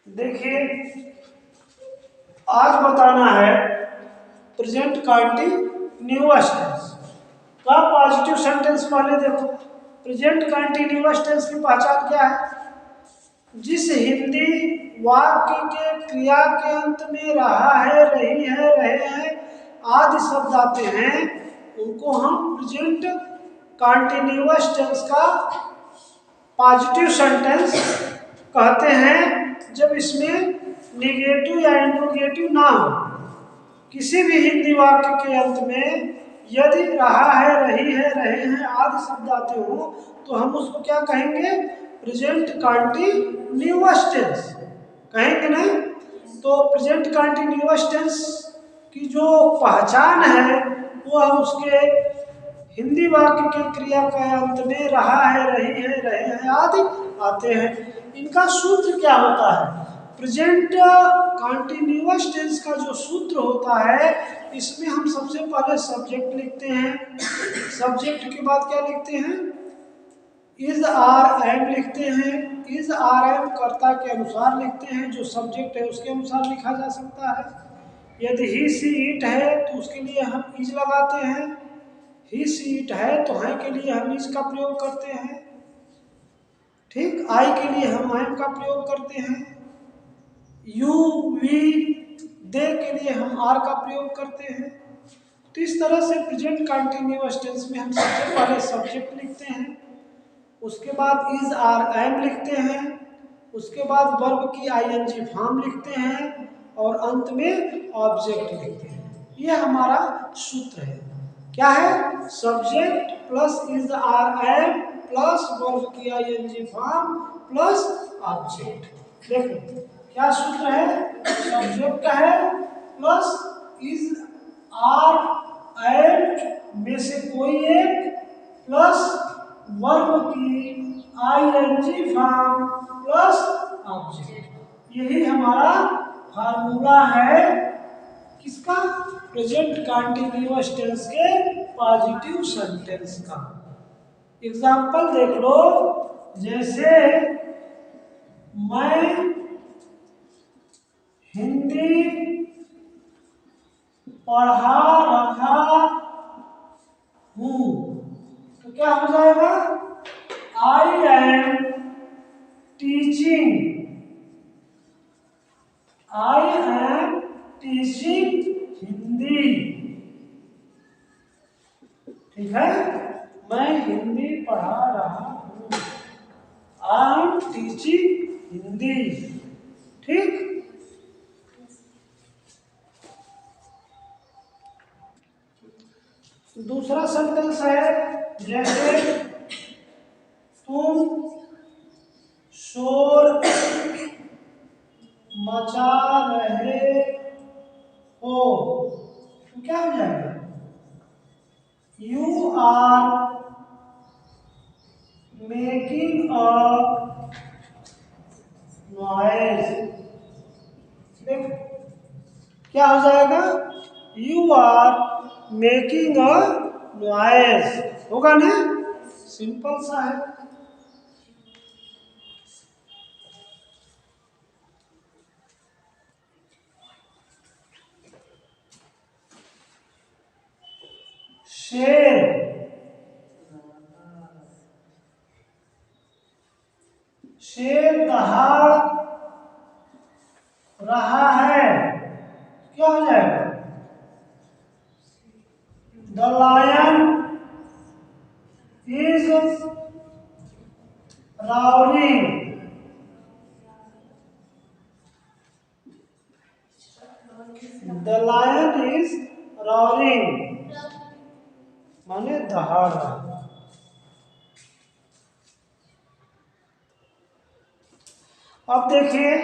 देखिए, आज बताना है प्रेजेंट कंटिन्यूअस टेंस का पॉजिटिव सेंटेंस। पहले देखो, प्रेजेंट कंटिन्यूअस टेंस की पहचान क्या है? जिस हिंदी वाक्य के क्रिया के अंत में रहा है, रही है, रहे हैं आदि शब्द आते हैं, उनको हम प्रेजेंट कंटिन्यूअस टेंस का पॉजिटिव सेंटेंस कहते हैं। जब इसमें निगेटिव या इंट्रोगेटिव ना हो, किसी भी हिंदी वाक्य के अंत में यदि रहा है, रही है, रहे हैं आदि शब्द आते हो, तो हम उसको क्या कहेंगे? प्रेजेंट कंटिन्यूअस टेंस कहेंगे नहीं? तो प्रेजेंट कंटिन्यूअस टेंस की जो पहचान है वो हम उसके हिंदी वाक्य के क्रिया के अंत में रहा है, रही है, रहे हैं आदि आते हैं। इनका सूत्र क्या होता है? प्रेजेंट कंटिन्यूअस टेंस का जो सूत्र होता है, इसमें हम सबसे पहले सब्जेक्ट लिखते हैं। सब्जेक्ट के बाद क्या लिखते हैं? इज आर एम लिखते हैं। इज आर एम कर्ता के अनुसार लिखते हैं, जो सब्जेक्ट है उसके अनुसार लिखा जा सकता है। यदि ही सी इट है तो उसके लिए हम इज लगाते हैं। ही सी इट है तो है के लिए हम इज का प्रयोग करते हैं। ठीक, आई के लिए हम एम का प्रयोग करते हैं। यू वी दे के लिए हम आर का प्रयोग करते हैं। तो इस तरह से प्रेजेंट कंटिन्यूअस टेंस में हम सबसे पहले सब्जेक्ट लिखते हैं, उसके बाद इज आर एम लिखते हैं, उसके बाद वर्ब की आईएनजी फॉर्म लिखते हैं और अंत में ऑब्जेक्ट लिखते हैं। यह हमारा सूत्र है। क्या है? Subject plus is are am plus verb की आईएनजी फॉर्म प्लस ऑब्जेक्ट। देखो क्या सूत्र है? सब्जेक्ट का है प्लस इज आर एम में से कोई एक प्लस वर्ब की आईएनजी फॉर्म प्लस ऑब्जेक्ट। यही हमारा फार्मूला है किसका? प्रेजेंट कंटिन्यूअस टेंस के पॉजिटिव सेंटेंस का। एग्जाम्पल देख लो, जैसे मैं हिंदी पढ़ा रहा हूं, तो क्या हो जाएगा? I am teaching. I am teaching Hindi. ठीक है, मैं हिंदी पढ़ा रहा हूं। I am teaching Hindi. ठीक, दूसरा सेंटेंस है, जैसे तुम शोर मचा रहे हो, तो क्या हो जाएगा? You are making a noise. देखो क्या हो जाएगा? You are making a noise होगा ना? सिंपल सा है। शेर शेर दहाड़ रहा है, क्या हो जाएगा? The lion is roaring. The lion is roaring माने दहाड़ रहा। अब देखिए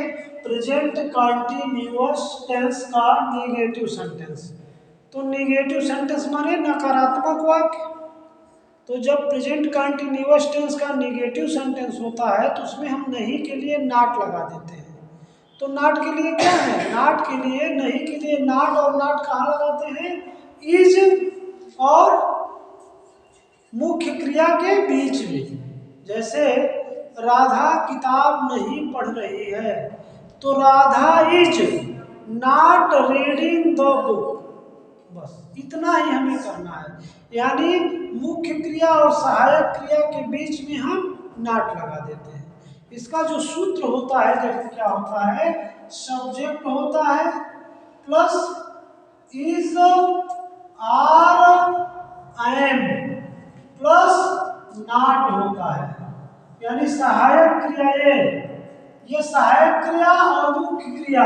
प्रेजेंट कंटिन्यूअस टेंस का नेगेटिव सेंटेंस। तो नेगेटिव सेंटेंस माने नकारात्मक वाक्य। तो जब प्रेजेंट कंटिन्यूअस टेंस का नेगेटिव सेंटेंस होता है तो उसमें हम नहीं के लिए नॉट लगा देते हैं। तो नॉट के लिए क्या है? नॉट के लिए, नहीं के लिए नॉट, और नॉट कहाँ लगाते हैं? इज और मुख्य क्रिया के बीच में। जैसे राधा किताब नहीं पढ़ रही है, तो Radha is not reading the book, बस इतना ही हमें करना है। यानी मुख्य क्रिया और सहायक क्रिया के बीच में हम नॉट लगा देते हैं। इसका जो सूत्र होता है देखो क्या होता है, सब्जेक्ट होता है plus is are am plus not होता है। यानी सहायक क्रिया ये सहायक क्रिया और मुख्य क्रिया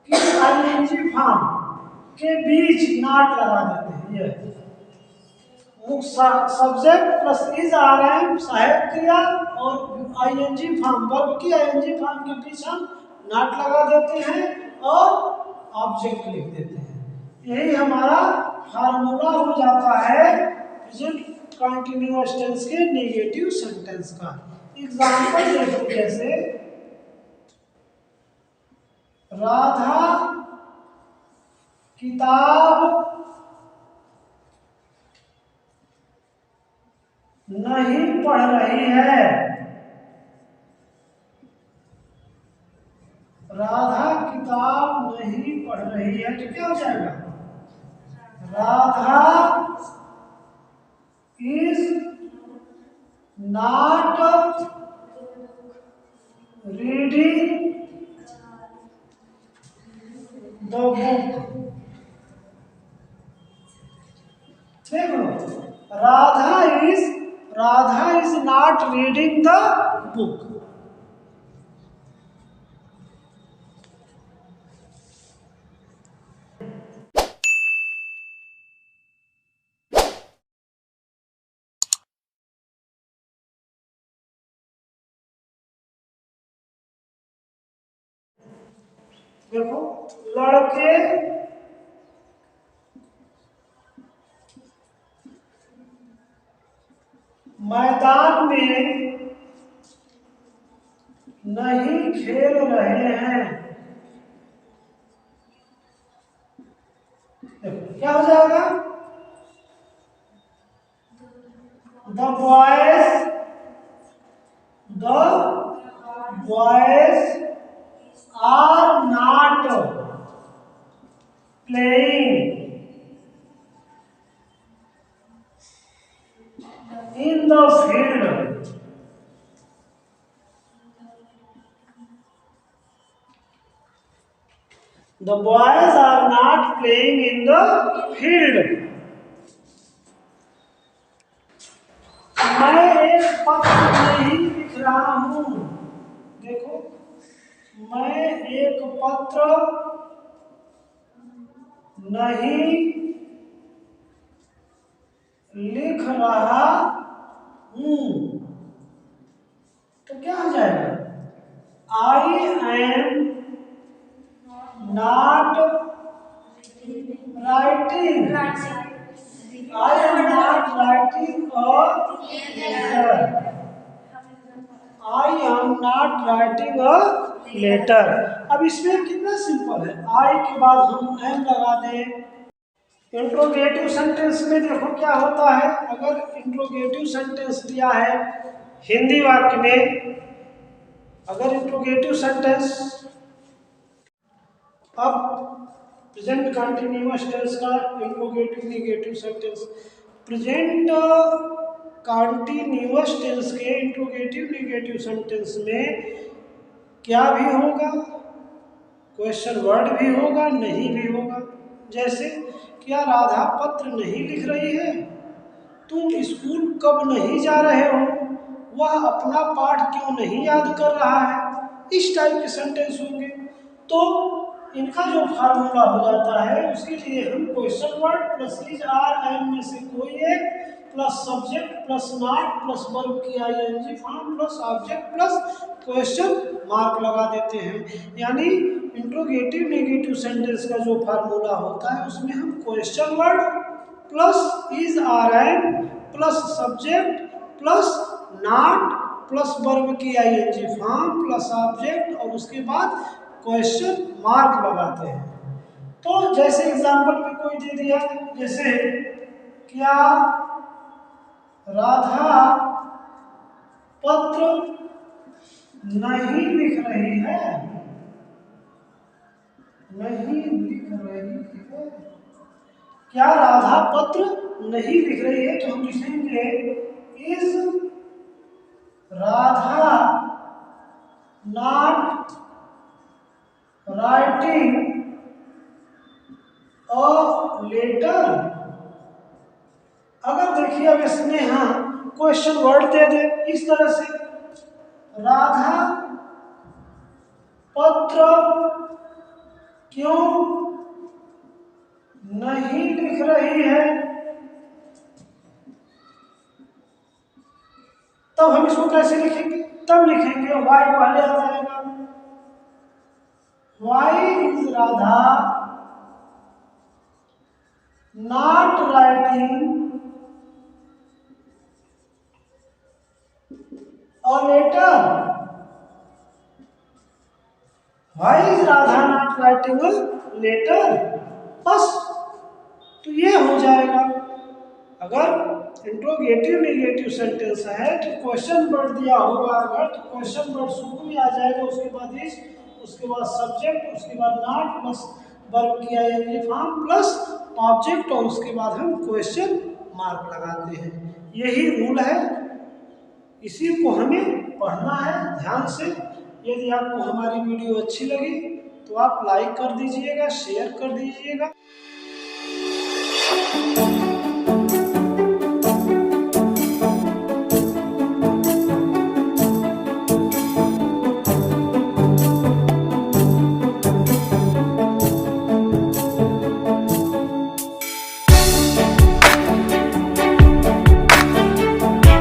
की आईएनजी फॉर्म के बीच नॉट लगा देते हैं। ये subject plus is are am सहायक क्रिया और आईएनजी फॉर्म वर्ब की आईएनजी फॉर्म के बीच हम नॉट लगा देते हैं और ऑब्जेक्ट लिख देते हैं। यही हमारा फार्मूला हो जाता है प्रेजेंट कंटीन्यूअस टेंस के नेगेटिव सेंटेंस का। एग्जांपल देखो, जैसे राधा किताब नहीं पढ़ रही है। राधा किताब नहीं पढ़ रही है तो क्या हो जाएगा, Radha is not reading the book. देखो, Radha is not reading the book. देखो, लड़के मैदान में नहीं खेल रहे हैं। देखो क्या हो जाएगा, the boys are not playing in the field. The boys are not playing in the field. मैं एक पत्र नहीं लिख रहा हूँ। देखो, मैं एक पत्र नहीं लिख रहा हूँ तो क्या हो जाएगा, I am not writing, I am not writing a letter, I am not writing a letter. अब इसमें कितना सिंपल है, आई के बाद हम एम लगा दें। इंट्रोगेटिव सेंटेंस में देखो क्या होता है, अगर इंट्रोगेटिव सेंटेंस दिया है हिंदी वाक्य में, अगर इंट्रोगेटिव सेंटेंस, अब प्रेजेंट कंटिन्यूअस टेंस का interrogative negative sentence, present continuous tense के इंट्रोगेटिव नेगेटिव सेंटेंस में क्या भी होगा, क्वेश्चन वर्ड भी होगा, नहीं भी होगा। जैसे, क्या राधा पत्र नहीं लिख रही है, तुम स्कूल कब नहीं जा रहे हो, वह अपना पाठ क्यों नहीं याद कर रहा है, इस टाइप के सेंटेंस होंगे। तो इनका जो फार्मूला हो जाता है, उसके लिए हम question word plus is are am में से कोई एक plus subject plus not plus verb की ING form plus object plus question mark लगा देते हैं। यानी इंट्रोगेटिव नेगेटिव सेंटेंस का जो फार्मूला होता है उसमें हम question word plus is are am plus subject plus not plus verb की आईएनजी फॉर्म प्लस ऑब्जेक्ट और उसके बाद क्वेश्चन मार्क लगाते हैं। तो जैसे एग्जांपल में कोई दे दिया, जैसे क्या राधा पत्र नहीं लिख रही है, नहीं लिख रही है। क्या राधा पत्र नहीं लिख रही है? तो हम लिखेंगे is Radha not writing a letter. अगर देखिए अब इसमें हम क्वेश्चन वर्ड दे दे इस तरह से, राधा पत्र क्यों नहीं लिख रही है, तब हम इसको कैसे लिखेंगे? तब लिखेंगे वाई पहले आ जाएगा, why is Radha not writing a letter, why is Radha not writing a letter, बस। तो ये हो जाएगा। अगर इंट्रोगेटिव नेगेटिव सेंटेंस है तो क्वेश्चन वर्ड दिया होगा, अगर तो क्वेश्चन वर्ड शुरू में आ जाएगा, उसके बाद इज, उसके बाद सब्जेक्ट, उसके बाद नॉट प्लस वर्ब की आईएनजी फॉर्म प्लस ऑब्जेक्ट, और उसके बाद हम क्वेश्चन मार्क लगाते हैं। यही रूल है, इसी को हमें पढ़ना है ध्यान से। यदि आपको हमारी वीडियो अच्छी लगी तो आप लाइक कर दीजिएगा, शेयर कर दीजिएगा।